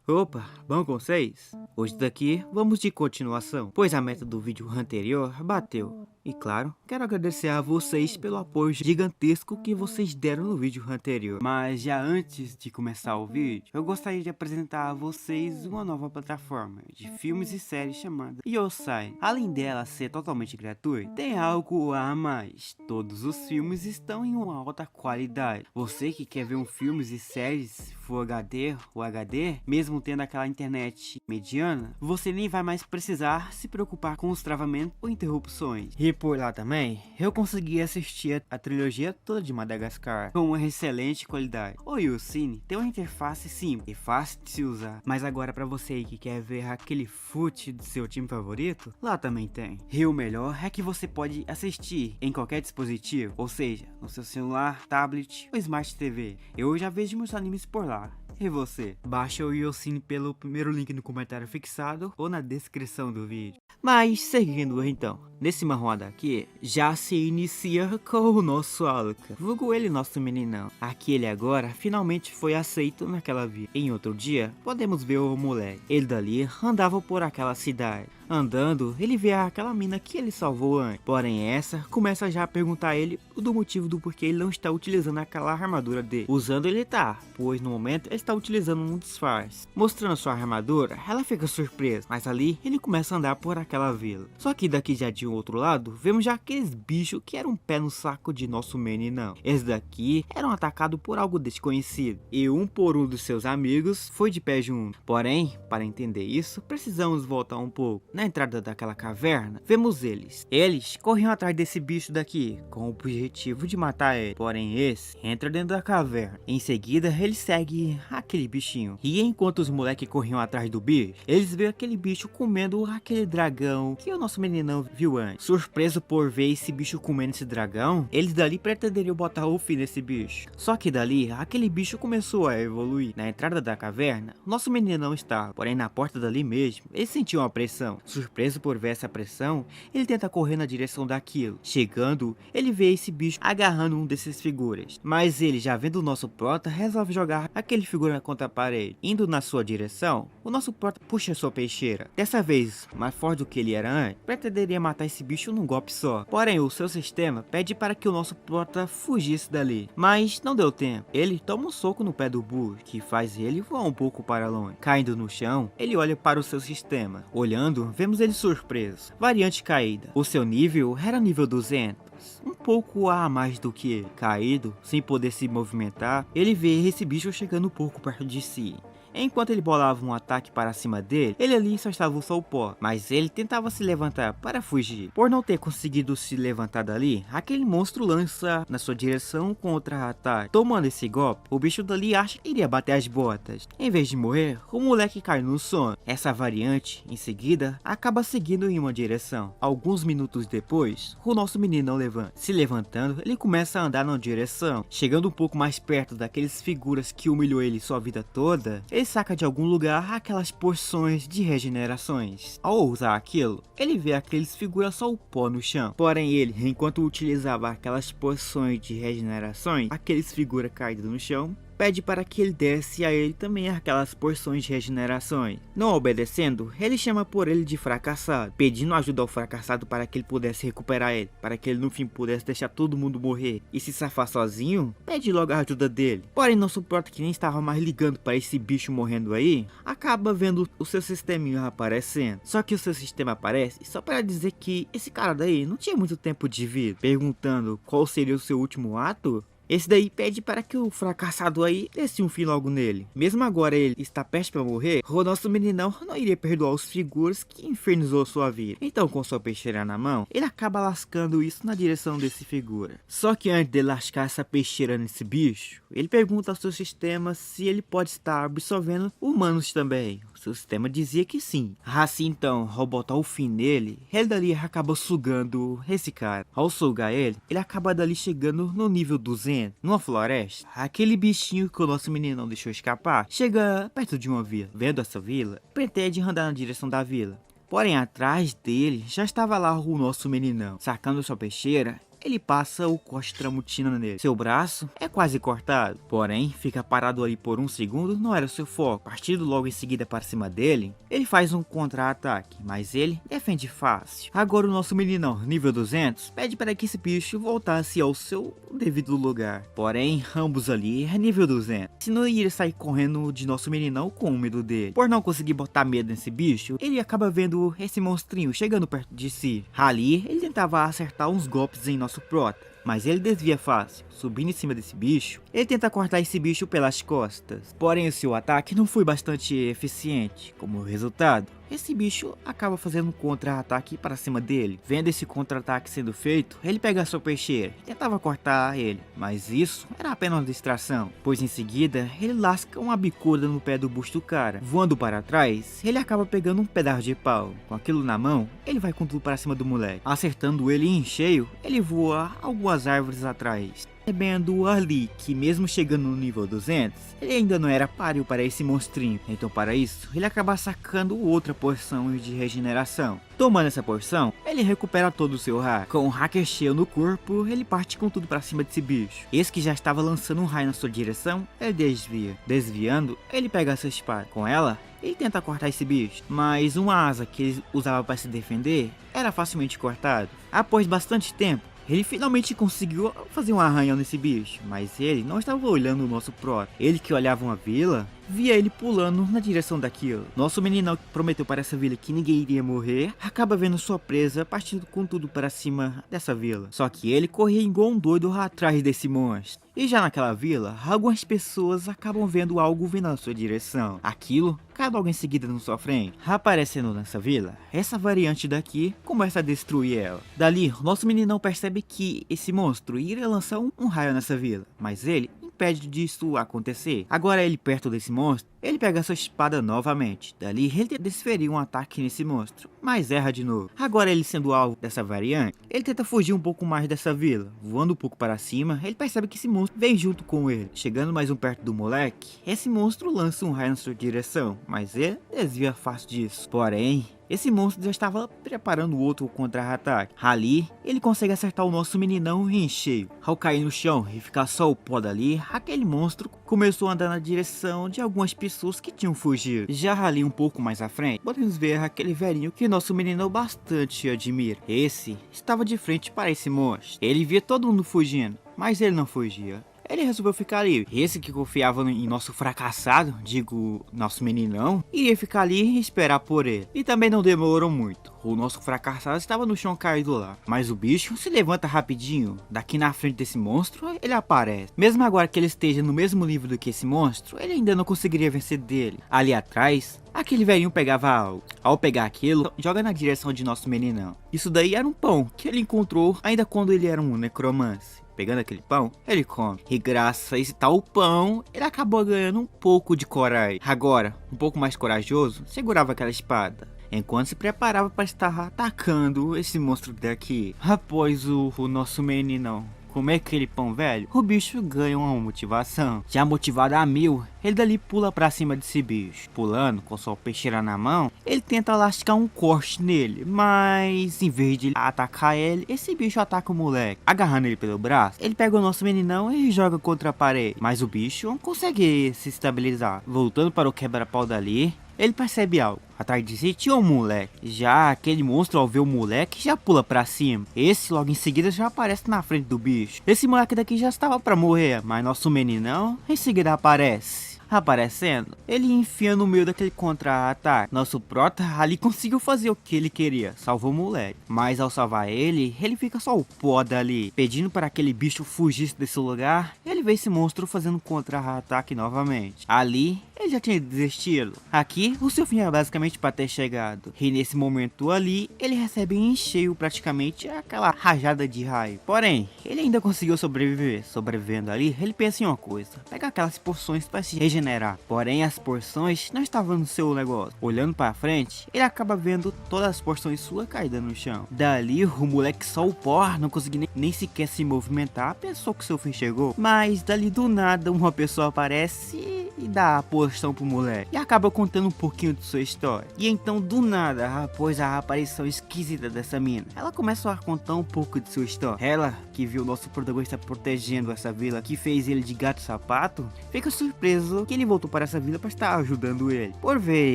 Opa, bom com vocês? Hoje daqui vamos de continuação, pois a meta do vídeo anterior bateu. E claro, quero agradecer a vocês pelo apoio gigantesco que vocês deram no vídeo anterior. Mas já antes de começar o vídeo, eu gostaria de apresentar a vocês uma nova plataforma de filmes e séries chamada Yosai. Além dela ser totalmente gratuita, tem algo a mais. Todos os filmes estão em uma alta qualidade. Você que quer ver filmes e séries Full HD ou HD, mesmo tendo aquela internet mediana, você nem vai mais precisar se preocupar com os travamentos ou interrupções. E por lá também, eu consegui assistir a trilogia toda de Madagascar com uma excelente qualidade. O YouCine tem uma interface simples e fácil de se usar, mas agora para você aí que quer ver aquele fute do seu time favorito, lá também tem. E o melhor é que você pode assistir em qualquer dispositivo, ou seja, no seu celular, tablet ou Smart TV. Eu já vejo meus animes por lá. E você? Baixa o YouCine pelo primeiro link no comentário fixado ou na descrição do vídeo. Mas seguindo então, nesse marroada aqui, já se inicia com o nosso Alka, vulgo ele nosso meninão. Aqui ele agora finalmente foi aceito naquela vida. Em outro dia, podemos ver o moleque. Ele dali andava por aquela cidade. Andando, ele vê aquela mina que ele salvou antes. Porém essa começa já a perguntar a ele do motivo do porquê ele não está utilizando aquela armadura dele. Usando ele tá, pois no momento ele está utilizando um disfarce. Mostrando sua armadura, ela fica surpresa, mas ali ele começa a andar por aquela vila. Só que daqui já de um outro lado, vemos já aqueles bichos que eram um pé no saco de nosso meninão. Esses daqui eram atacados por algo desconhecido, e um por um dos seus amigos foi de pé junto. Porém, para entender isso, precisamos voltar um pouco. Na entrada daquela caverna, vemos eles. Eles corriam atrás desse bicho daqui, com o objetivo de matar ele. Porém esse entra dentro da caverna. Em seguida, ele segue aquele bichinho. E enquanto os moleques corriam atrás do bicho, eles veem aquele bicho comendo aquele dragão que o nosso meninão viu antes. Surpreso por ver esse bicho comendo esse dragão, eles dali pretenderiam botar o fim nesse bicho. Só que dali, aquele bicho começou a evoluir. Na entrada da caverna, nosso meninão estava. Porém na porta dali mesmo, ele sentiu uma pressão. Surpreso por ver essa pressão, ele tenta correr na direção daquilo. Chegando, ele vê esse bicho agarrando um desses figuras. Mas ele, já vendo o nosso prota, resolve jogar aquele figura contra a parede. Indo na sua direção, o nosso prota puxa sua peixeira. Dessa vez, mais forte do que ele era antes, pretenderia matar esse bicho num golpe só. Porém, o seu sistema pede para que o nosso prota fugisse dali. Mas não deu tempo. Ele toma um soco no pé do burro, que faz ele voar um pouco para longe. Caindo no chão, ele olha para o seu sistema. Olhando, vemos ele surpreso. Variante caída. O seu nível era nível 200. Um pouco a mais do que ele. Caído, sem poder se movimentar, ele vê esse bicho chegando um pouco perto de si. Enquanto ele bolava um ataque para cima dele, ele ali só estava só o pó, mas ele tentava se levantar para fugir. Por não ter conseguido se levantar dali, aquele monstro lança na sua direção contra-ataque. Tomando esse golpe, o bicho dali acha que iria bater as botas. Em vez de morrer, o moleque cai no sono. Essa variante, em seguida, acaba seguindo em uma direção. Alguns minutos depois, o nosso menino levanta. Se levantando, ele começa a andar na direção. Chegando um pouco mais perto daqueles figuras que humilhou ele sua vida toda, ele saca de algum lugar aquelas porções de regenerações. Ao usar aquilo, ele vê aqueles figuras só o pó no chão. Porém ele, enquanto utilizava aquelas porções de regenerações, aqueles figuras caídos no chão, pede para que ele desse a ele também aquelas porções de regenerações. Não obedecendo, ele chama por ele de fracassado, pedindo ajuda ao fracassado para que ele pudesse recuperar ele, para que ele no fim pudesse deixar todo mundo morrer e se safar sozinho, pede logo a ajuda dele. Porém nosso prota, que nem estava mais ligando para esse bicho morrendo aí, acaba vendo o seu sisteminha aparecendo. Só que o seu sistema aparece só para dizer que esse cara daí não tinha muito tempo de vida. Perguntando qual seria o seu último ato, esse daí pede para que o fracassado aí desse um fim logo nele. Mesmo agora ele está prestes para morrer, o nosso meninão não iria perdoar os figuras que infernizou sua vida. Então, com sua peixeira na mão, ele acaba lascando isso na direção desse figura. Só que antes de lascar essa peixeira nesse bicho, ele pergunta ao seu sistema se ele pode estar absorvendo humanos também. O seu sistema dizia que sim. Assim então, ao botar o fim nele, ele dali acaba sugando esse cara. Ao sugar ele acaba dali chegando no nível 200. Numa floresta, aquele bichinho que o nosso menino não deixou escapar chega perto de uma vila. Vendo essa vila, pretende andar na direção da vila. Porém, atrás dele já estava lá o nosso meninão. Sacando sua peixeira, ele passa o corte tramontina nele. Seu braço é quase cortado, porém fica parado ali por um segundo, não era o seu foco. Partindo logo em seguida para cima dele, ele faz um contra-ataque, mas ele defende fácil. Agora o nosso meninão, nível 200, pede para que esse bicho voltasse ao seu devido lugar. Porém, ambos ali é nível 200. Se não iria sair correndo de nosso meninão com o medo dele. Por não conseguir botar medo nesse bicho, ele acaba vendo esse monstrinho chegando perto de si. Ali, ele tentava acertar uns golpes em nosso prota, mas ele desvia fácil. Subindo em cima desse bicho, ele tenta cortar esse bicho pelas costas. Porém, o seu ataque não foi bastante eficiente. Como resultado, esse bicho acaba fazendo um contra-ataque para cima dele. Vendo esse contra-ataque sendo feito, ele pega a sua peixeira e tentava cortar ele, mas isso era apenas uma distração, pois em seguida ele lasca uma bicuda no pé do busto do cara. Voando para trás, ele acaba pegando um pedaço de pau. Com aquilo na mão, ele vai com tudo para cima do moleque. Acertando ele em cheio, ele voa algumas árvores atrás. Percebendo ali que mesmo chegando no nível 200, ele ainda não era páreo para esse monstrinho. Então para isso, ele acaba sacando outra porção de regeneração. Tomando essa porção, ele recupera todo o seu hack. Com um hacker cheio no corpo, ele parte com tudo para cima desse bicho. Esse que já estava lançando um raio na sua direção, ele desvia. Desviando, ele pega a sua espada. Com ela, ele tenta cortar esse bicho, mas uma asa que ele usava para se defender era facilmente cortado. Após bastante tempo, ele finalmente conseguiu fazer um arranhão nesse bicho, mas ele não estava olhando o nosso prota. Ele que olhava uma vila, via ele pulando na direção daquilo. Nosso meninão que prometeu para essa vila que ninguém iria morrer, acaba vendo sua presa partindo com tudo para cima dessa vila. Só que ele corria igual um doido atrás desse monstro. E já naquela vila, algumas pessoas acabam vendo algo vindo na sua direção. Aquilo cai logo em seguida na sua frente. Aparecendo nessa vila, essa variante daqui começa a destruir ela. Dali, nosso meninão percebe que esse monstro iria lançar um raio nessa vila, mas ele impede disso acontecer. Agora ele perto desse monstro, ele pega sua espada novamente. Dali ele tenta desferir um ataque nesse monstro, mas erra de novo. Agora ele sendo alvo dessa variante, ele tenta fugir um pouco mais dessa vila. Voando um pouco para cima, ele percebe que esse monstro vem junto com ele. Chegando mais um perto do moleque, esse monstro lança um raio na sua direção, mas ele desvia fácil disso. Porém, esse monstro já estava preparando outro contra-ataque. Ali, ele consegue acertar o nosso meninão em cheio. Ao cair no chão e ficar só o pó dali, aquele monstro começou a andar na direção de algumas pessoas que tinham fugido. Já ali um pouco mais à frente, podemos ver aquele velhinho que nosso meninão bastante admira. Esse estava de frente para esse monstro. Ele via todo mundo fugindo, mas ele não fugia. Ele resolveu ficar ali. Esse que confiava em nosso fracassado, digo, nosso meninão, iria ficar ali e esperar por ele. E também não demorou muito. O nosso fracassado estava no chão caído lá. Mas o bicho se levanta rapidinho. Daqui na frente desse monstro, ele aparece. Mesmo agora que ele esteja no mesmo nível do que esse monstro, ele ainda não conseguiria vencer dele. Ali atrás, aquele velhinho pegava algo. Ao pegar aquilo, joga na direção de nosso meninão. Isso daí era um pão que ele encontrou ainda quando ele era um necromante. Pegando aquele pão, ele come. E graças a esse tal pão, ele acabou ganhando um pouco de coragem. Agora, um pouco mais corajoso, segurava aquela espada, enquanto se preparava para estar atacando esse monstro daqui. Após o nosso meninão comer aquele pão velho, o bicho ganha uma motivação. Já motivado a 1000, ele dali pula pra cima desse bicho. Pulando, com sua peixeira na mão, ele tenta lascar um corte nele, mas em vez de atacar ele, esse bicho ataca o moleque. Agarrando ele pelo braço, ele pega o nosso meninão e joga contra a parede, mas o bicho não consegue se estabilizar. Voltando para o quebra-pau dali, ele percebe algo. Atrás de si tinha um moleque. Já aquele monstro, ao ver o moleque, já pula pra cima. Esse logo em seguida já aparece na frente do bicho. Esse moleque daqui já estava pra morrer, mas nosso meninão em seguida aparece. Aparecendo, ele enfia no meio daquele contra-ataque. Nosso prota ali conseguiu fazer o que ele queria, salvou o moleque. Mas ao salvar ele, ele fica só o pó dali. Pedindo para aquele bicho fugisse desse lugar, ele vê esse monstro fazendo contra-ataque novamente. Ali, ele já tinha desistido. Aqui, o seu fim é basicamente para ter chegado. E nesse momento ali, ele recebe em cheio praticamente aquela rajada de raio. Porém, ele ainda conseguiu sobreviver. Sobrevivendo ali, ele pensa em uma coisa: pega aquelas porções para se regenerar. Porém, as porções não estavam no seu negócio. Olhando para frente, ele acaba vendo todas as porções suas caídas no chão. Dali, o moleque só o pó, não conseguia nem sequer se movimentar, pensou que seu fim chegou. Mas dali do nada, uma pessoa aparece e dá a poção pro moleque. E acaba contando um pouquinho de sua história. E então, do nada, após a aparição esquisita dessa mina, ela começa a contar um pouco de sua história. Ela, que viu o nosso protagonista protegendo essa vila, que fez ele de gato sapato, fica surpreso que ele voltou para essa vila para estar ajudando ele. Por ver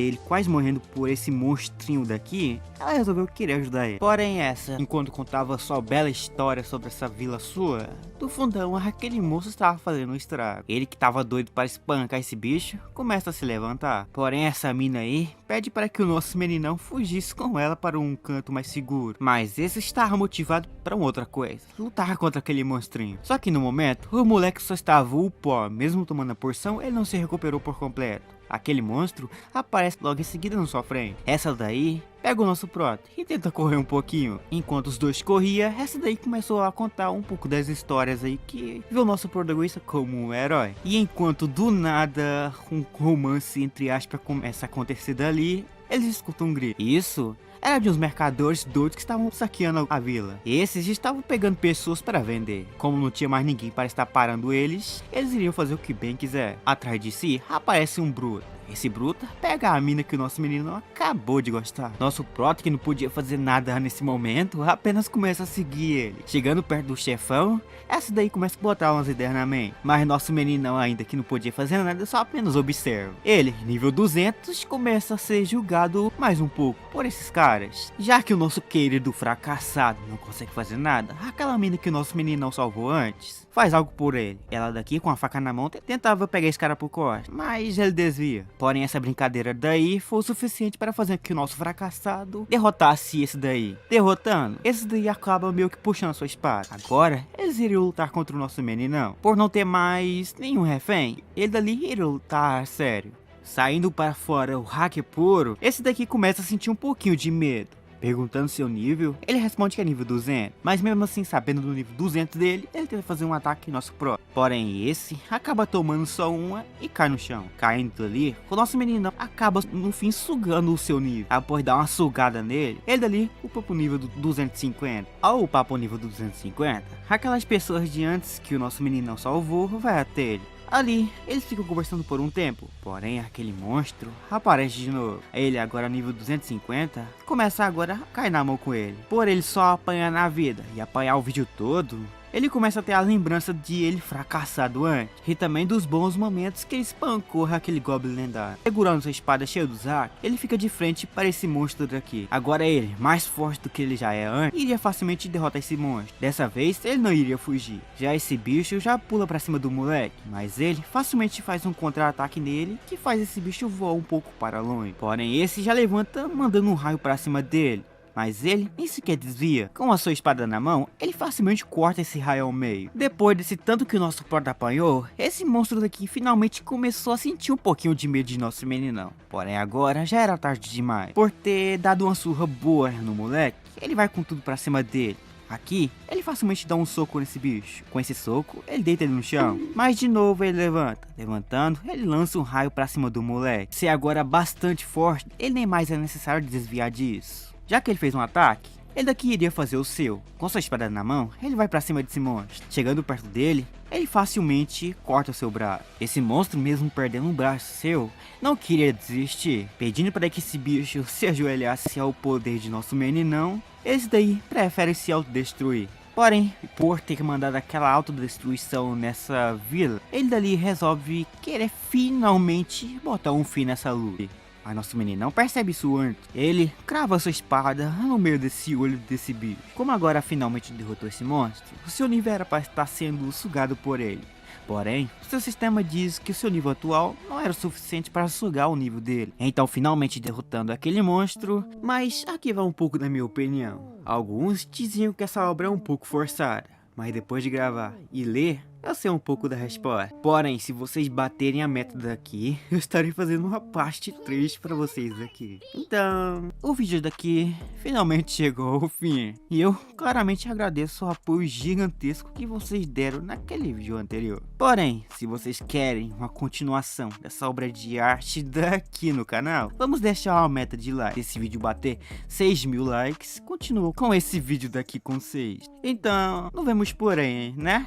ele quase morrendo por esse monstrinho daqui, ela resolveu querer ajudar ele. Porém essa, enquanto contava sua bela história sobre essa vila sua, do fundão aquele moço estava fazendo um estrago. Ele que estava doido para espancar esse bicho, começa a se levantar. Porém essa mina aí pede para que o nosso meninão fugisse com ela para um canto mais seguro. Mas esse estava motivado para uma outra coisa: lutar contra aquele monstrinho. Só que no momento, o moleque só estava o pó. Mesmo tomando a porção, ele não se recuperou por completo. Aquele monstro aparece logo em seguida na sua frente. Essa daí pega o nosso prota e tenta correr um pouquinho. Enquanto os dois corriam, essa daí começou a contar um pouco das histórias aí que viu o nosso protagonista como um herói. E enquanto do nada um romance entre aspas começa a acontecer dali, eles escutam um grito. Isso era de uns mercadores doidos que estavam saqueando a vila. Esses estavam pegando pessoas para vender. Como não tinha mais ninguém para estar parando eles, eles iriam fazer o que bem quiser. Atrás de si aparece um bruto. Esse bruto pega a mina que o nosso menino acabou de gostar. Nosso prota, que não podia fazer nada nesse momento, apenas começa a seguir ele. Chegando perto do chefão, essa daí começa a botar umas ideias na mente. Mas nosso menino ainda que não podia fazer nada, só apenas observa. Ele, nível 200, começa a ser julgado mais um pouco por esses caras. Já que o nosso querido fracassado não consegue fazer nada, aquela mina que o nosso menino salvou antes faz algo por ele. Ela daqui com a faca na mão tentava pegar esse cara por corte, mas ele desvia. Porém essa brincadeira daí foi o suficiente para fazer que o nosso fracassado derrotasse esse daí. Derrotando, esse daí acaba meio que puxando sua espada. Agora eles iriam lutar contra o nosso meninão. Por não ter mais nenhum refém, ele dali iria lutar a sério. Saindo para fora o hacker puro, esse daqui começa a sentir um pouquinho de medo. Perguntando seu nível, ele responde que é nível 200, mas mesmo assim sabendo do nível 200 dele, ele tenta fazer um ataque em nosso pró. Porém esse acaba tomando só uma e cai no chão. Caindo ali, o nosso menino acaba no fim sugando o seu nível. Após dar uma sugada nele, ele dali upa pro nível do 250. Ao upar pro nível do 250, aquelas pessoas de antes que o nosso menino salvou vai até ele. Ali, eles ficam conversando por um tempo, porém aquele monstro aparece de novo. Ele, agora nível 250, começa agora a cair na mão com ele. Por ele só apanhar na vida e apanhar o vídeo todo, ele começa a ter a lembrança de ele fracassado antes, e também dos bons momentos que ele espancou aquele Goblin lendário. Segurando sua espada cheia dos hacks, ele fica de frente para esse monstro daqui. Agora ele, mais forte do que ele já é antes, iria facilmente derrotar esse monstro. Dessa vez, ele não iria fugir. Já esse bicho já pula para cima do moleque, mas ele facilmente faz um contra-ataque nele, que faz esse bicho voar um pouco para longe. Porém esse já levanta mandando um raio para cima dele. Mas ele nem sequer desvia. Com a sua espada na mão, ele facilmente corta esse raio ao meio. Depois desse tanto que o nosso prota apanhou, esse monstro daqui finalmente começou a sentir um pouquinho de medo de nosso meninão. Porém agora já era tarde demais. Por ter dado uma surra boa no moleque, ele vai com tudo pra cima dele. Aqui, ele facilmente dá um soco nesse bicho. Com esse soco, ele deita ele no chão. Mas de novo ele levanta. Levantando, ele lança um raio pra cima do moleque. Se agora bastante forte, ele nem mais é necessário desviar disso. Já que ele fez um ataque, ele daqui iria fazer o seu. Com sua espada na mão, ele vai pra cima desse monstro. Chegando perto dele, ele facilmente corta o seu braço. Esse monstro, mesmo perdendo um braço seu, não queria desistir. Pedindo para que esse bicho se ajoelhasse ao poder de nosso meninão, esse daí prefere se autodestruir. Porém, por ter mandado aquela autodestruição nessa vila, ele dali resolve querer finalmente botar um fim nessa luta. Mas nosso meninão percebe isso antes. Ele crava sua espada no meio desse olho desse bicho. Como agora finalmente derrotou esse monstro, o seu nível era para estar sendo sugado por ele. Porém, o seu sistema diz que o seu nível atual não era o suficiente para sugar o nível dele. Então finalmente derrotando aquele monstro. Mas aqui vai um pouco da minha opinião. Alguns diziam que essa obra é um pouco forçada. Mas depois de gravar e ler, eu sei um pouco da resposta. Porém, se vocês baterem a meta daqui, eu estarei fazendo uma parte 3 para vocês aqui. Então, o vídeo daqui finalmente chegou ao fim. E eu claramente agradeço o apoio gigantesco que vocês deram naquele vídeo anterior. Porém, se vocês querem uma continuação dessa obra de arte daqui no canal, vamos deixar uma meta de like. Se esse vídeo bater 6.000 likes, continuo com esse vídeo daqui com vocês. Então, nos vemos por aí, né?